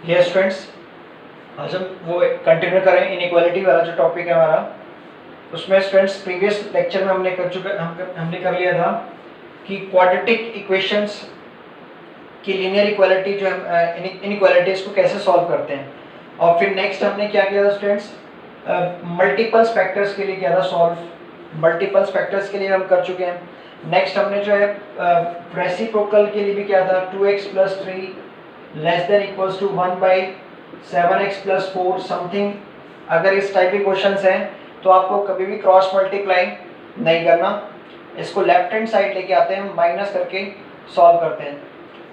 ये स्टूडेंट्स, आज हम वो कंटिन्यू करें इनइक्वालिटी वाला जो टॉपिक है हमारा। उसमें स्टूडेंट्स प्रीवियस लेक्चर में हमने कर लिया था कि क्वाड्रेटिक इक्वेशंस की लीनियर इक्वालिटी जो इनइक्वालिटीज को कैसे सॉल्व करते हैं। और फिर नेक्स्ट हमने क्या किया था स्टूडेंट्स, मल्टीपल्स फैक्टर्स के लिए किया था सॉल्व। मल्टीपल्स फैक्टर्स के लिए हम कर चुके हैं। नेक्स्ट हमने जो है रेसिप्रोकल के लिए भी किया था 2x + 3 <= 1/7x + 4 समथिंग। अगर इस टाइप के क्वेश्चंस हैं तो आपको कभी भी क्रॉस मल्टीप्लाई नहीं करना, इसको लेफ्ट हैंड साइड लेके आते हैं, माइनस करके सॉल्व करते हैं।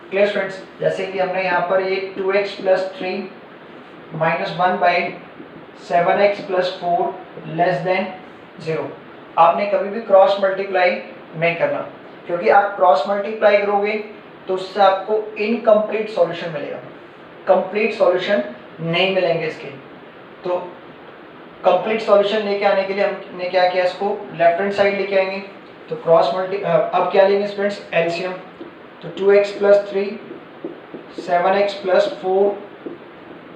क्लियर स्टूडेंट्स, जैसे कि हमने यहाँ पर ये 2x + 3 - 1/7x + 4 <0। आपने कभी भी क्रॉस मल्टीप्लाई नहीं करना, क्योंकि आप क्रॉस मल्टीप्लाई करोगे तो उससे आपको इनकम्प्लीट सॉल्यूशन मिलेगा, कंप्लीट सॉल्यूशन नहीं मिलेंगे इसके। तो कंप्लीट सॉल्यूशन लेके आने के लिए हमने क्या किया, इसको लेफ्ट हैंड साइड लेके आएंगे। तो क्रॉस अब क्या लेंगे स्टूडेंट्स, एलसीएम। तो 2x + 3 7x + 4,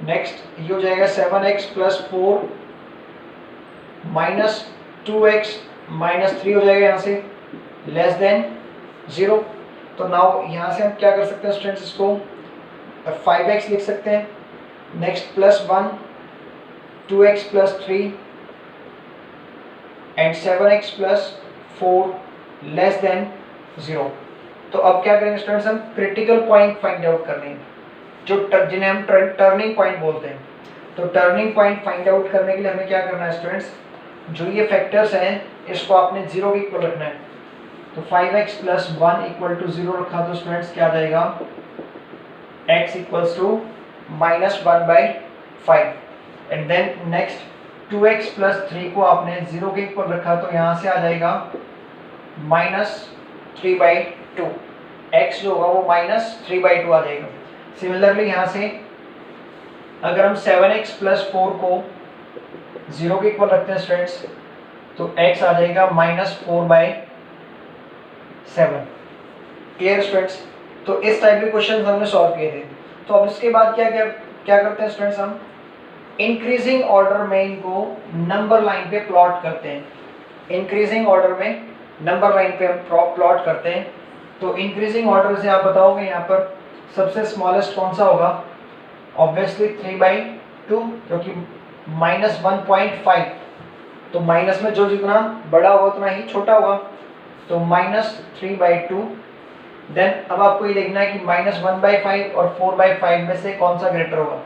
नेक्स्ट ये हो जाएगा 7x + 4 - 2x - 3 हो जाएगा यहाँ से <0। तो नाउ यहाँ से हम क्या कर सकते हैं स्टूडेंट्स, इसको 5x लिख सकते हैं। Next +1 2x + 3 and 7x + 4 <0। तो अब क्या करेंगे स्टूडेंट्स, हम क्रिटिकल पॉइंट फाइंड आउट करने हैं, जो जिन्हें हम टर्निंग पॉइंट बोलते हैं। तो टर्निंग पॉइंट फाइंड आउट करने के लिए हमें क्या करना है स्टूडेंट्स, जो ये फैक्टर्स हैं इसको आपने 0 के इक्वल रखना है। तो 5x + 1 = 0 रखा तो स्टूडेंट्स क्या आ जाएगा, x = -1/5। And then next 2x + 3 को आपने 0 के इक्वल रखा तो यहाँ से आ जाएगा -3/2। x जो होगा वो -3/2 आ जाएगा। सिमिलरली यहाँ से अगर हम 7x + 4 को 0 के इक्वल रखते हैं स्टूडेंट्स, तो x आ जाएगा -4/7। क्लियर स्टूडेंट्स, तो इस टाइप के क्वेश्चन हमने सॉल्व किए थे। तो अब इसके बाद क्या करते हैं स्टूडेंट्स, हम इंक्रीजिंग ऑर्डर में इनको नंबर लाइन पे प्लॉट करते हैं। इंक्रीजिंग ऑर्डर में नंबर लाइन पे प्लॉट करते हैं। तो इंक्रीजिंग ऑर्डर से आप बताओगे यहाँ पर सबसे स्मॉलेस्ट कौन सा होगा, ऑब्वियसली 3/2, क्योंकि -1.5। तो माइनस में जो जितना बड़ा होगा उतना ही छोटा होगा, तो -3/2। देन अब आपको ये देखना है कि -1/5 और 4/5 में से कौन सा ग्रेटर होगा।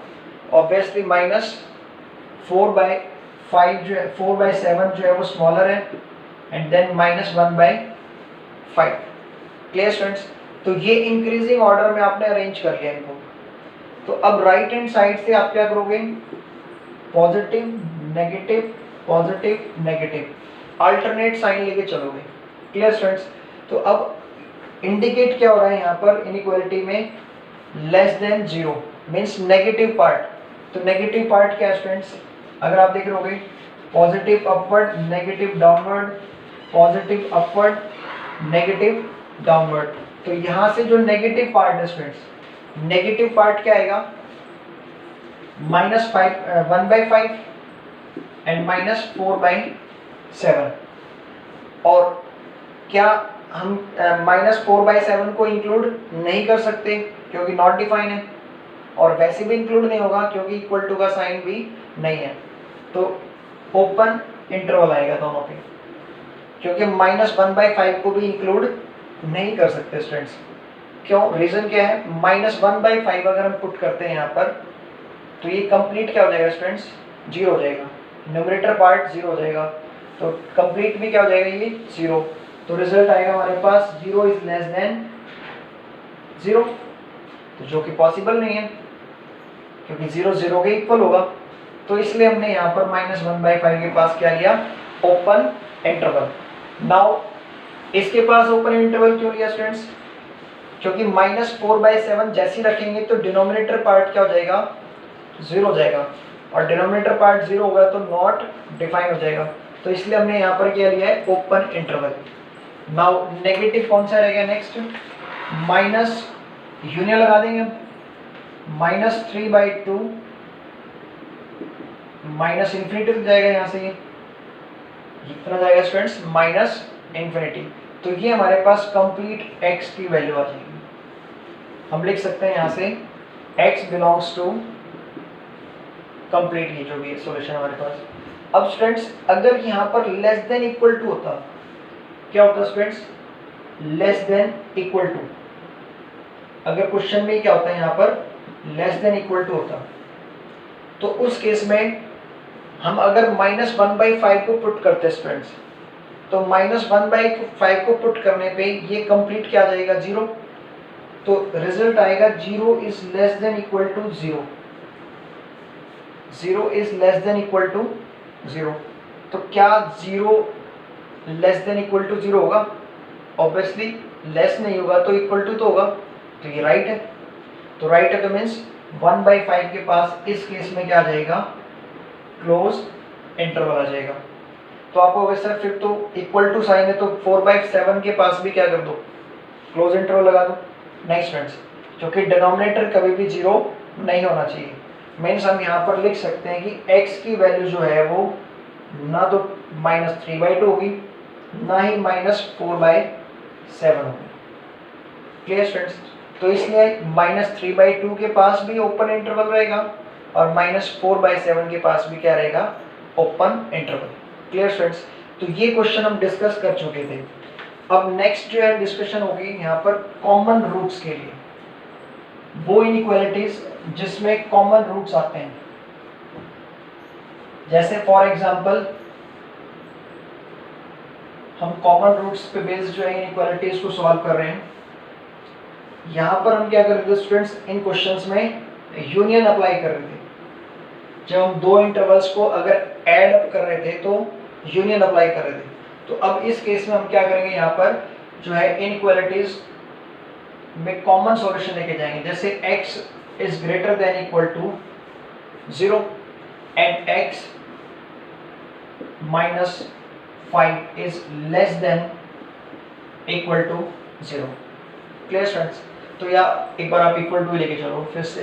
ऑब्वियसली -4/5 जो है, 4/7 जो है वो स्मॉलर है, एंड देन -1/5। क्लियर स्टूडेंट्स, तो ये इंक्रीजिंग ऑर्डर में आपने अरेंज कर लिया इनको। तो अब राइट हैंड साइड से आप क्या करोगे, positive negative positive negative alternate sign लेके चलोगे। क्लियर स्टूडेंट्स, तो अब इंडिकेट क्या हो रहा है यहाँ पर इनइक्वालिटी में, <0 मीन्स नेगेटिव पार्ट। तो नेगेटिव पार्ट क्या है स्टूडेंट्स, अगर आप देख रहोगे positive upward negative downward, positive upward negative downward. तो यहाँ से जो नेगेटिव पार्ट है स्टूडेंट्स, नेगेटिव पार्ट क्या आएगा, -1/5 एंड -4/7। और क्या हम -4/7 को इंक्लूड नहीं कर सकते क्योंकि नॉट डिफाइन है, और वैसे भी इंक्लूड नहीं होगा क्योंकि इक्वल टू का साइन भी नहीं है। तो ओपन इंटरवल आएगा दोनों पे, क्योंकि -1/5 को भी इंक्लूड नहीं कर सकते स्टूडेंट्स। क्यों, रीजन क्या है, -1/5 अगर हम पुट करते हैं यहाँ पर तो ये कंप्लीट क्या हो जाएगा स्टूडेंट्स, 0 हो जाएगा, न्यूमरेटर पार्ट 0 हो जाएगा, तो कंप्लीट भी क्या हो जाएगा, ये 0। तो रिजल्ट आएगा हमारे पास 0 = 0, तो जो कि पॉसिबल नहीं है क्योंकि 0 0 के इक्वल होगा। तो इसलिए हमने यहाँ पर -1/5 के पास क्या लिया, ओपन इंटरवल। नाउ इसके पास ओपन इंटरवल क्यों लिया स्टूडेंट्स, क्योंकि -4/7 जैसे रखेंगे तो डिनोमिनेटर पार्ट क्या हो जाएगा, 0 हो जाएगा, और डिनोमिनेटर पार्ट 0 होगा तो नॉट डिफाइन हो जाएगा। तो इसलिए हमने यहाँ पर क्या लिया है, ओपन इंटरवल। नाउ नेगेटिव कौन सा रहेगा, नेक्स्ट माइनस यूनियन लगा देंगे हम। -3/2 माइनस इन्फिनिटी तक जाएगा, यहाँ से ये कितना जाएगा स्टूडेंट्स, -इन्फिनिटी। तो ये हमारे पास कंप्लीट x की वैल्यू आ जाएगी। हम लिख सकते हैं यहाँ से x बिलोंग्स टू कंप्लीट, ये जो भी सॉल्यूशन हमारे पास। अब स्टूडेंट्स अगर यहाँ पर लेस देन इक्वल टू होता, क्या होता students, less than equal to, अगर क्वेश्चन में क्या होता है यहाँ पर लेस देन इक्वल टू होता, तो उस केस में हम अगर -1/5 को पुट करते स्टूडेंट्स, तो -1/5 को पुट करने पे ये कंप्लीट क्या आ जाएगा, 0। तो रिजल्ट आएगा 0 is less than equal to 0, 0 is less than equal to 0। तो क्या 0 लेस देन इक्वल टू 0 होगा? ऑब्वियसली लेस नहीं होगा तो इक्वल टू तो होगा, तो ये राइट है। तो राइट है तो मीन्स 1/5 के पास इस केस में क्या आ जाएगा, क्लोज इंटरवल आ जाएगा। तो आपको वैसे फिर तो इक्वल टू साइन है तो 4/7 के पास भी क्या कर दो, क्लोज इंटरवल लगा दो। नेक्स्ट फ्रेंड्स, क्योंकि डिनोमिनेटर कभी भी 0 नहीं होना चाहिए, मीन्स हम यहाँ पर लिख सकते हैं कि x की वैल्यू जो है वो ना तो -3/2 होगी ना ही -4/7 होगी। Clear students? तो इसलिए -3/2 के पास भी ओपन इंटरवल रहेगा और -4/7 के पास भी क्या रहेगा, ओपन इंटरवल। Clear students? तो ये क्वेश्चन हम डिस्कस कर चुके थे। अब नेक्स्ट जो है डिस्कशन होगी यहाँ पर कॉमन रूट्स के लिए, वो इनइक्वालिटीज जिसमें कॉमन रूट्स आते हैं। जैसे फॉर एग्जांपल हम कॉमन रूट्स पे बेस्ड जो है इनइक्वालिटीज को सॉल्व कर रहे हैं। यहाँ पर हम क्या कर रहे थे स्टूडेंट्स, इन क्वेश्चंस में यूनियन अप्लाई कर रहे थे। जब हम दो इंटरवल्स को अगर ऐड अप कर रहे थे तो यूनियन अप्लाई कर रहे थे। तो अब इस केस में हम क्या करेंगे, यहाँ पर जो है इनइक्वालिटीज में कॉमन सॉल्यूशन लेके जाएंगे। जैसे x is greater than equal to 0 and x -5 is less than equal to 0। Clear students? तो या एक बार आप इक्वल टू लेके चलो, फिर से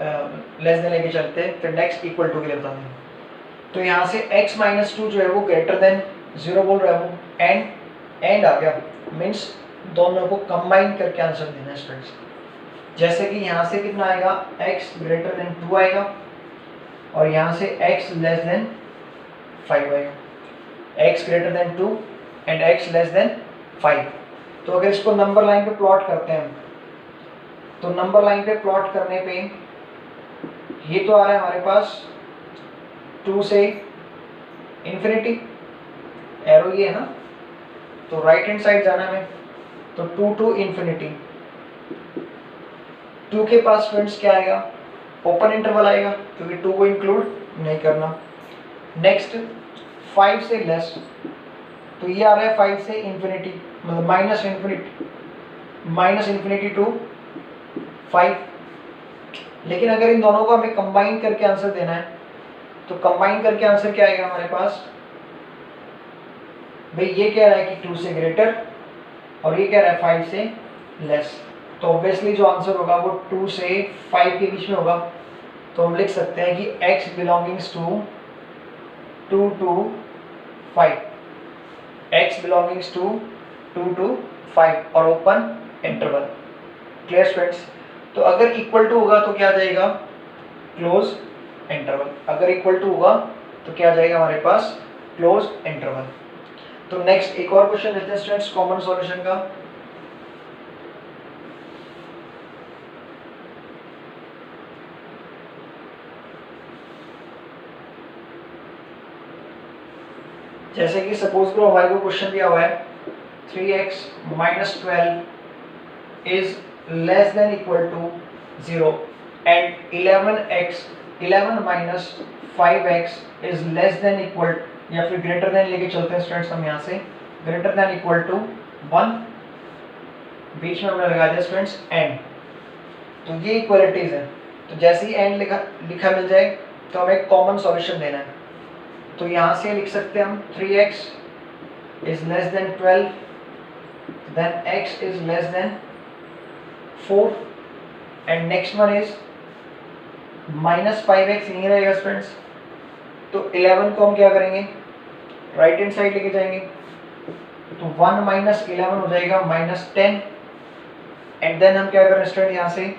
लेस देन लेके चलते हैं, फिर नेक्स्ट इक्वल टू के लिए बताते हैं। तो यहाँ से x -2 जो है वो ग्रेटर देन 0 बोल रहा है, वो एंड आ गया, मीन्स दोनों को कंबाइन करके आंसर देना है स्टूडेंट्स। जैसे कि यहाँ से कितना आएगा, x ग्रेटर देन 2 आएगा और यहाँ से x लेस देन 5 आएगा, x greater than 2 and x less than 5। तो अगर इसको नंबर लाइन पे प्लॉट करते हैं, तो नंबर लाइन पे प्लॉट करने पे ये तो आ रहा है हमारे पास 2 से इन्फिनिटी, एरो ये है ना, तो राइट हैंड साइड जाना है, तो 2 टू इन्फिनिटी। 2 के पास स्टूडेंट्स क्या आएगा, ओपन इंटरवल आएगा, क्योंकि 2 को इंक्लूड नहीं करना। नेक्स्ट 5 से लेस, तो ये आ रहा है 5 से इन्फिनिटी, मतलब माइनस इन्फिनिटी टू 5। लेकिन अगर इन दोनों को हमें कंबाइन करके आंसर देना है, तो कंबाइन करके आंसर क्या आएगा हमारे पास, भाई ये कह रहा है कि 2 से ग्रेटर और ये कह रहा है 5 से लेस, तो ऑब्वियसली जो आंसर होगा वो 2 से 5 के बीच में होगा। तो हम लिख सकते हैं कि x belongings to 2 to 5, x belongings to 2 to 5 और ओपन इंटरवल। Clear students? तो अगर इक्वल टू होगा तो क्या आ जाएगा, क्लोज इंटरवल। अगर इक्वल टू होगा तो क्या आ जाएगा हमारे पास, क्लोज इंटरवल। तो नेक्स्ट एक और क्वेश्चन लेते हैं स्टूडेंट्स कॉमन सॉल्यूशन का। जैसे कि सपोज करो हमारे को क्वेश्चन दिया हुआ है 3x - 12 is less than equal to 0 and 11 - 5x is less than equal, या फिर ग्रेटर देन लेके चलते हैं स्टूडेंट्स हम यहाँ से, ग्रेटर देन इक्वल टू 1, बीच में हमने लगा दिया स्टूडेंट्स एंड। तो ये इक्वलिटीज है, तो जैसे ही एंड लिखा मिल जाए तो हमें कॉमन सॉल्यूशन देना है। तो यहाँ से लिख सकते हैं हम 3x is less than 12, then x is less than 4 and next one is minus 5x यहीं रहेगा स्टूडेंट्स। तो 11 को हम क्या करेंगे, राइट हैंड साइड लेके जाएंगे, तो 1 माइनस 11 हो जाएगा -10। एंड देन हम क्या करें स्टूडेंट, यहाँ से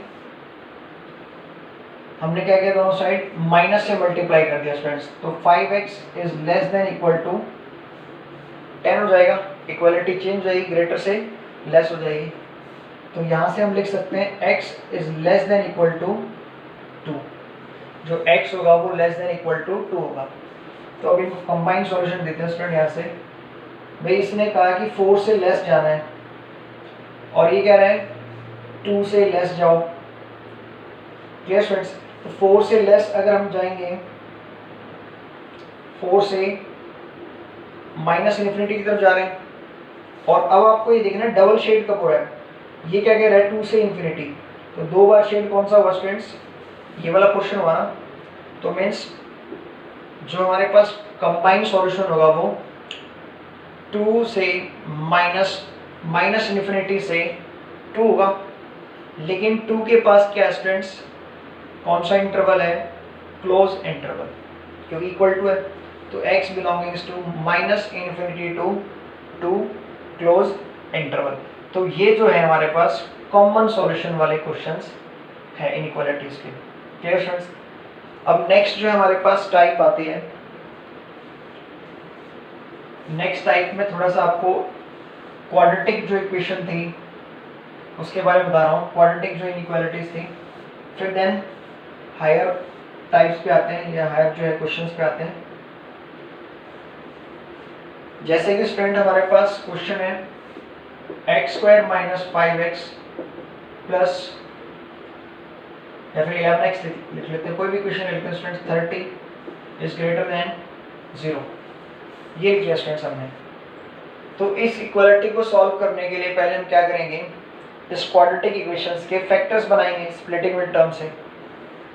हमने क्या किया, दोनों साइड माइनस से मल्टीप्लाई कर दिया स्टूडेंट्स। तो 5x is less than equal to 10 हो जाएगा, इक्वलिटी चेंज हो जाएगी, ग्रेटर से लेस हो जाएगी। तो यहाँ से हम लिख सकते हैं x is less than equal to 2, जो x होगा वो लेस देन इक्वल टू 2 होगा। तो अब इनको कंबाइंड सॉल्यूशन देते हैं स्टूडेंट। यहाँ से भाई इसने कहा कि 4 से लेस जाना है और ये कह रहा है 2 से लेस जाओ। Clear students? तो 4 से लेस अगर हम जाएंगे, 4 से माइनस इन्फिनिटी की तरफ जा रहे हैं। और अब आपको ये देखना है डबल शेड कब हो रहा है, ये क्या कह रहा है 2 से इन्फिनिटी। तो 2 बार शेड कौन सा हुआ स्टूडेंट्स, ये वाला पोर्शन हुआ ना। तो मीन्स जो हमारे पास कंबाइंड सॉल्यूशन होगा वो 2 से माइनस इन्फिनिटी से 2 होगा। लेकिन 2 के पास क्या स्टूडेंट्स, कौन सा इंटरवल है, क्लोज इंटरवल, क्योंकि इक्वल टू है। तो x belongings to minus infinity to 2 close interval. तो ये जो है हमारे पास कॉमन सॉल्यूशन वाले क्वेश्चंस है इनइक्वालिटीज के। Clear students? अब नेक्स्ट जो हमारे पास टाइप आती है, नेक्स्ट टाइप में थोड़ा सा आपको क्वाड्रेटिक जो इक्वेशन थी उसके बारे में बता रहा हूँ, क्वाड्रेटिक जो इनइक्वालिटीज थी। फिर देन हायर टाइप्स पे आते हैं, या हायर जो है क्वेश्चंस पे आते हैं। जैसे कि स्टूडेंट हमारे पास क्वेश्चन है x² माइनस 5x प्लस, या फिर 11x लिख लेते हैं, कोई भी क्वेश्चन लिखते हैं स्टूडेंट्स, 30 इज ग्रेटर देन 0। ये किया स्टूडेंट्स हमने। तो इस इक्वालिटी को सॉल्व करने के लिए पहले हम क्या करेंगे, इस क्वाड्रेटिक इक्वेशंस के फैक्टर्स बनाएंगे स्प्लिटिंग मिड टर्म से।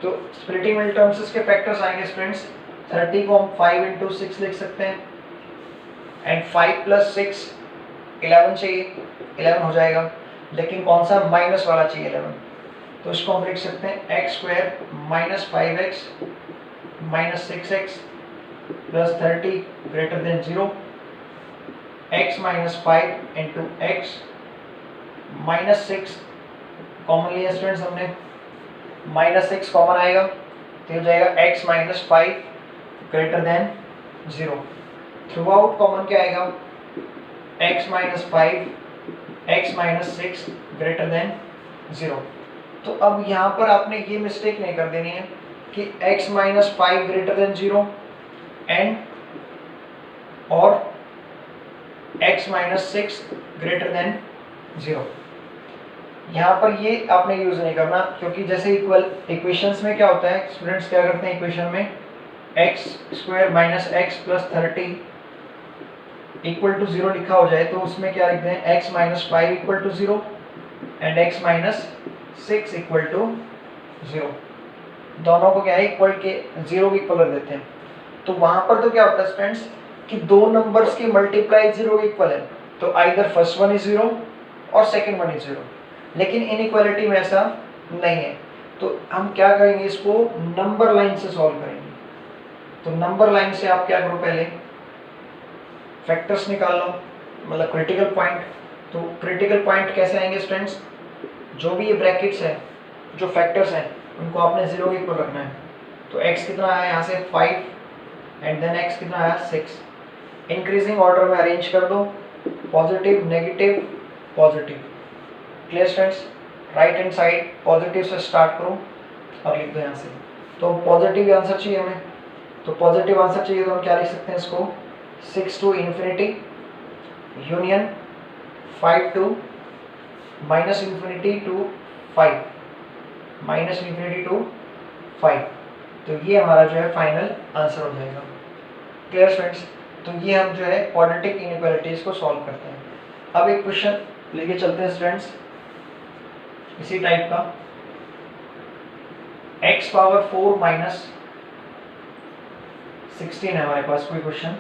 तो स्प्लिटिंग मिड टर्म से इसके फैक्टर्स आएंगे स्टूडेंट्स। 30 को हम 5 इंटू 6 लिख सकते हैं, एंड 5 प्लस 6 11 चाहिए, 11 हो जाएगा। लेकिन कौन सा, माइनस वाला चाहिए 11। तो इसको हम लिख सकते हैं x² minus 5x minus 6x plus 30 greater than 0, x minus 5 into x minus 6 common लिया स्टूडेंट्स हमने, माइनस 6 कॉमन आएगा तो हो जाएगा x minus 5 greater than 0। Through out common क्या आएगा, x minus 5 x minus 6 greater than 0। तो अब यहाँ पर आपने ये मिस्टेक नहीं कर देनी है कि x minus 5 greater than 0 and और x माइनस 6 ग्रेटर देन 0। यहाँ पर ये आपने यूज नहीं करना, क्योंकि जैसे इक्वल इक्वेशंस में क्या होता है, स्टूडेंट्स क्या करते हैं इक्वेशन में, x² minus x plus 30 equal to 0 लिखा हो जाए तो उसमें क्या लिखते हैं, x minus 5 equal to 0 and x minus 6 equal to 0। दोनों को क्या है, इक्वल के 0 की इक्वल कर देते हैं। तो वहां पर तो क्या होता है स्टूडेंट्स कि दो नंबर्स की मल्टीप्लाई 0 के इक्वल है, तो आइदर फर्स्ट वन इज 0 और सेकंड वन इज 0। लेकिन इनइक्वालिटी में ऐसा नहीं है। तो हम क्या करेंगे, इसको नंबर लाइन से सॉल्व करेंगे। तो नंबर लाइन से आप क्या करो, पहले फैक्टर्स निकाल लो, मतलब क्रिटिकल पॉइंट। तो क्रिटिकल पॉइंट कैसे आएंगे स्टूडेंट्स, जो भी ये ब्रैकेट्स हैं, जो फैक्टर्स हैं, उनको आपने 0 के इक्वल रखना है। तो x कितना आया यहाँ से 5 एंड देन x कितना आया 6। इंक्रीजिंग ऑर्डर में अरेंज कर दो, positive negative positive. Clear students? Right hand side positive से स्टार्ट करो और लिख दो यहाँ से। तो पॉजिटिव आंसर चाहिए हमें, तो पॉजिटिव आंसर चाहिए तो हम क्या लिख सकते हैं इसको, 6 to infinity union 5 to minus infinity to 5, minus infinity to 5। तो ये हमारा जो है फाइनल आंसर हो जाएगा। Clear students? तो ये हम जो है क्वाड्रेटिक इनइक्वालिटीज को सॉल्व करते हैं। अब एक क्वेश्चन लेके चलते हैं स्टूडेंट्स इसी टाइप का, x पावर 4 माइनस 16 है हमारे पास कोई question.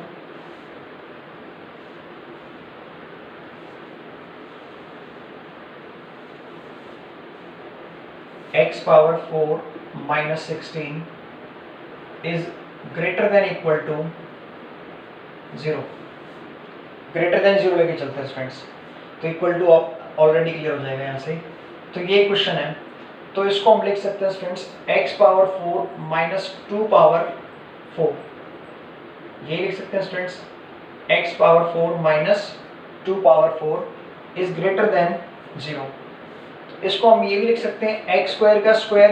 x power 4 minus 16 is greater than equal to 0, greater than 0 लेके चलते हैं फ्रेंड्स, तो इक्वल टू आप ऑलरेडी क्लियर हो जाएगा यहाँ से। तो ये क्वेश्चन है, तो इसको हम लिख सकते हैं friends x power 4 minus 2 power 4, ये लिख सकते हैं friends x power 4 minus 2 power 4 is greater than 0। इसको हम ये भी लिख सकते हैं x स्क्वायर का स्क्वायर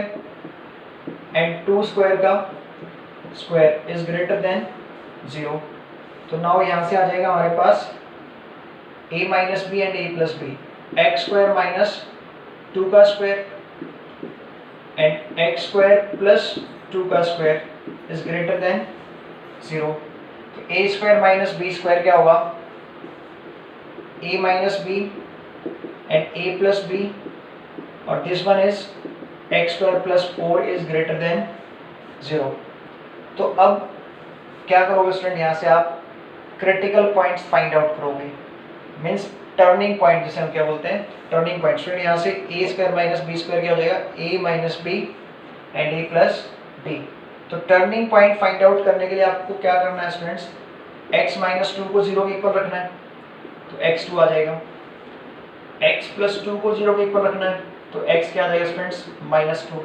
एंड 2 स्क्वायर का स्क्वायर इज ग्रेटर देन 0। तो नाउ यहाँ से आ जाएगा हमारे पास a minus B and a plus B, x square minus 2 का square and x square plus 2 का स्क्वायर इज ग्रेटर देन 0। तो a square minus b square क्या होगा, a minus B and a plus b, और this one is x square plus 4 is greater than 0। तो अब क्या करोगे स्टूडेंट, यहाँ से आप क्रिटिकल पॉइंट्स फाइंड आउट करोगे, मीन्स टर्निंग पॉइंट जिसे हम क्या बोलते हैं, टर्निंग पॉइंट। स्टूडेंट यहाँ से a square minus b square क्या हो जाएगा, a minus B and a plus b. तो टर्निंग पॉइंट फाइंड आउट करने के लिए आपको क्या करना है स्टूडेंट्स, x माइनस 2 को 0 के इक्वल रखना है, तो x2 आ जाएगा, x प्लस 2 को 0 के इक्वल रखना है, तो x क्या आ जाएगा स्टूडेंट्स माइनस 2।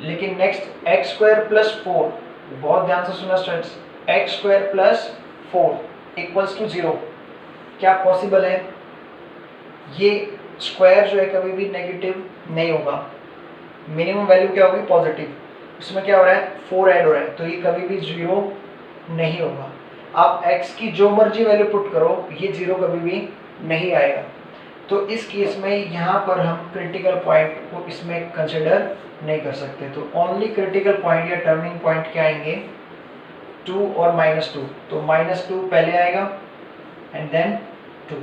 लेकिन नेक्स्ट एक्स स्क्वायर प्लस 4, बहुत ध्यान से सुना students, x square plus 4 equals to 0, क्या पॉसिबल है, ये स्क्वायर जो है कभी भी नेगेटिव नहीं होगा, मिनिमम वैल्यू क्या होगी पॉजिटिव, इसमें क्या हो रहा है 4 ऐड हो रहा है, तो ये कभी भी 0 नहीं होगा। आप x की जो मर्जी वैल्यू पुट करो, ये 0 कभी भी नहीं आएगा। तो इस केस में यहाँ पर हम क्रिटिकल पॉइंट को इसमें कंसिडर नहीं कर सकते, तो ओनली क्रिटिकल पॉइंट या टर्निंग पॉइंट क्या आएंगे 2 और -2, तो -2 पहले आएगा एंड देन 2।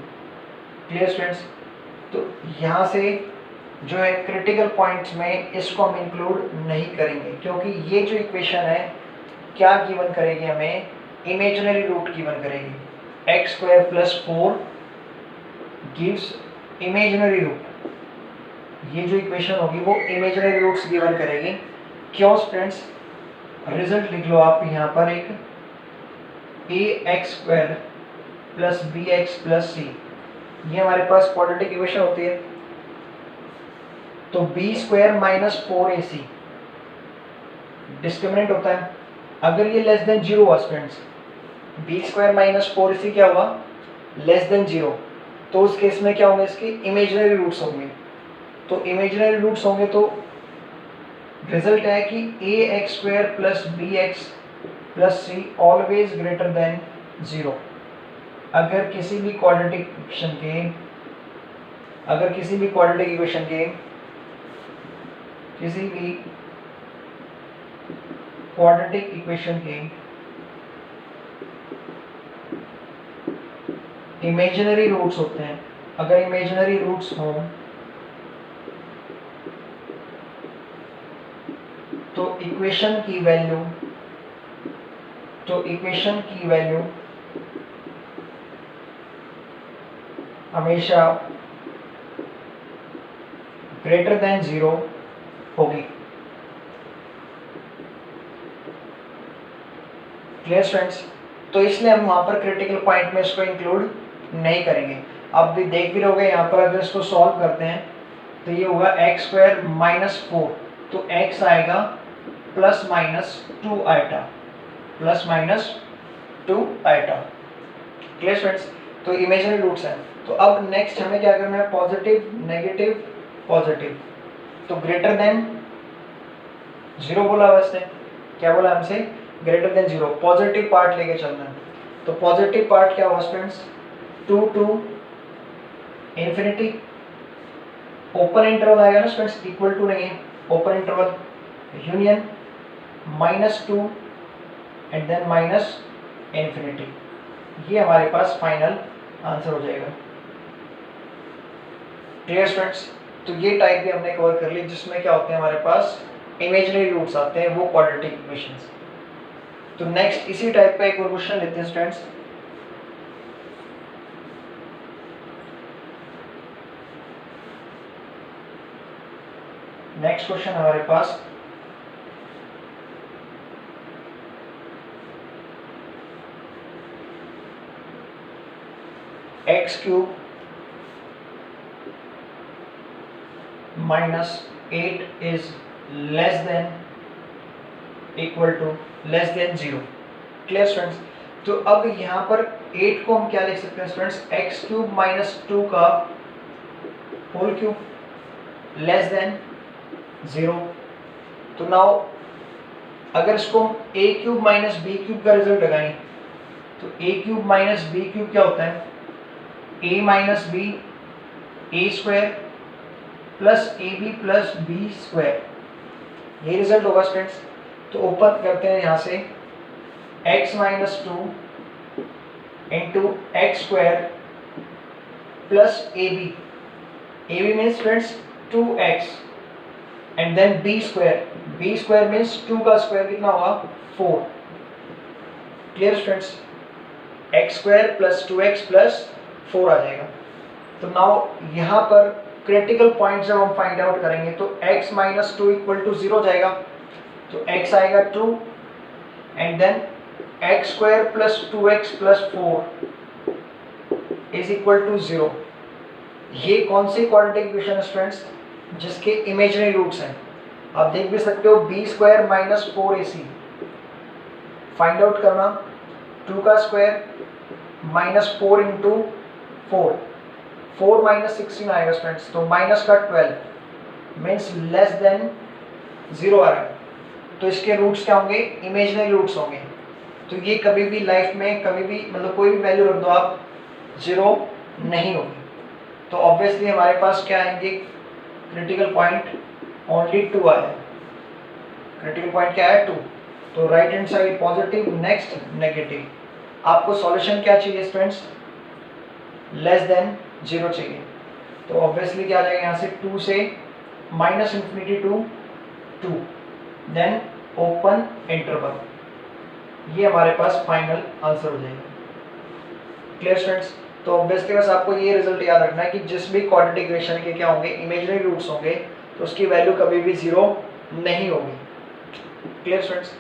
क्लियर स्टूडेंट्स, तो यहाँ से जो है क्रिटिकल पॉइंट्स में इसको हम इंक्लूड नहीं करेंगे, क्योंकि ये जो इक्वेशन है क्या गिवन करेगी हमें, इमेजिनरी रूट गिवन करेगी, x square plus 4 gives imaginary root, ये जो इक्वेशन होगी वो इमेजिनरी रूट्स गिवन करेगी। क्यों स्टूडेंट्स, रिजल्ट लिख लो आप यहाँ पर, एक a x square plus B x plus c, ये हमारे पास क्वाड्रेटिक इक्वेशन होती है, तो B square minus 4ac discriminant होता है, अगर ये लेस देन 0 हुआ students, B square minus 4ac क्या हुआ, लेस देन 0, तो उस केस में क्या होंगे, इसके इमेजिनरी रूट्स होंगे, तो इमेजिनरी रूट्स होंगे तो रिजल्ट है कि a x square plus B x plus c always greater than 0। अगर किसी भी क्वाड्रेटिक इक्वेशन के इमेजिनरी रूट्स होते हैं, अगर इमेजिनरी रूट्स हों तो इक्वेशन की वैल्यू हमेशा ग्रेटर देन 0 होगी। क्लियर स्टूडेंट्स, तो इसलिए हम वहां पर क्रिटिकल पॉइंट में इसको इंक्लूड नहीं करेंगे। आप भी देख भी रहोगे यहाँ पर, अगर इसको सॉल्व करते हैं तो ये होगा एक्स स्क्वायर माइनस 4, तो x आएगा plus minus 2 iota, plus minus 2 iota. Clear students, तो इमेजिनरी रूट्स हैं। तो अब नेक्स्ट हमें क्या करना है, पॉजिटिव नेगेटिव पॉजिटिव, तो ग्रेटर देन 0 बोला वैसे, क्या बोला हमसे, ग्रेटर देन 0, पॉजिटिव पार्ट लेके चलना है। तो पॉजिटिव पार्ट क्या हुआ students, 2 to infinity, open interval आएगा ना स्टूडेंट्स, इक्वल टू नहीं है, open interval union -2 and then minus infinity, ये हमारे पास फाइनल आंसर हो जाएगा। क्लियर स्टूडेंट्स, तो ये टाइप भी हमने कवर कर ली, जिसमें क्या होते हैं हमारे पास इमेजिनरी रूट्स आते हैं, वो क्वाड्रेटिक इक्वेशंस। तो नेक्स्ट इसी टाइप का एक और क्वेश्चन लेते हैं स्टूडेंट्स। नेक्स्ट क्वेश्चन हमारे पास x cube minus 8 is less than equal to less than 0। Clear students? तो अब यहाँ पर 8 को हम क्या लिख सकते हैं स्टूडेंट्स, एक्स क्यूब माइनस 2 का होल क्यूब लेस देन 0। तो नाउ अगर इसको हम a cube minus b cube का रिजल्ट लगाएं तो a cube minus b cube क्या होता है, a minus b a square plus a b plus b square, ये रिजल्ट होगा स्टूडेंट्स। तो ओपन करते हैं यहाँ से x minus 2 into x square plus a b means students 2x and then b square means 2 का स्क्वायर कितना होगा 4। Clear students? X square plus 2x plus 4 आ जाएगा। तो नाउ यहाँ पर क्रिटिकल पॉइंट जब हम फाइंड आउट करेंगे तो x माइनस 2 इक्वल टू 0 जाएगा, तो x आएगा 2 and then x square plus 2x plus 4 is equal to 0। ये कौन सी क्वाड्रेटिक इक्वेशन है स्टूडेंट्स, जिसके इमेजिनरी रूट्स हैं। आप देख भी सकते हो B square minus 4ac find out करना, 2 का स्क्वायर माइनस 4 इंटू 4 माइनस 16 आएगा स्टूडेंट्स, तो माइनस का 12 मीन्स लेस देन 0 आ रहा है। तो इसके रूट्स क्या होंगे, इमेजिनरी रूट्स होंगे। तो ये कभी भी लाइफ में कभी भी मतलब कोई भी वैल्यू रख दो आप, 0 नहीं होगी। तो ऑब्वियसली हमारे पास क्या आएंगे, क्रिटिकल पॉइंट ओनली 2 आया, क्रिटिकल पॉइंट क्या है 2। तो right hand side positive, next negative. आपको सॉल्यूशन क्या चाहिए स्टूडेंट्स, लेस देन 0 चाहिए। तो ऑब्वियसली क्या आ जाएगा यहाँ से 2 से minus infinity to 2 then open interval, ये हमारे पास फाइनल आंसर हो जाएगा। Clear students? तो ऑब्वियसली बस आपको ये रिजल्ट याद रखना है कि जिस भी क्वाड्रेटिक इक्वेशन के क्या होंगे, इमेजिनरी रूट्स होंगे, तो उसकी वैल्यू कभी भी 0 नहीं होगी। Clear students?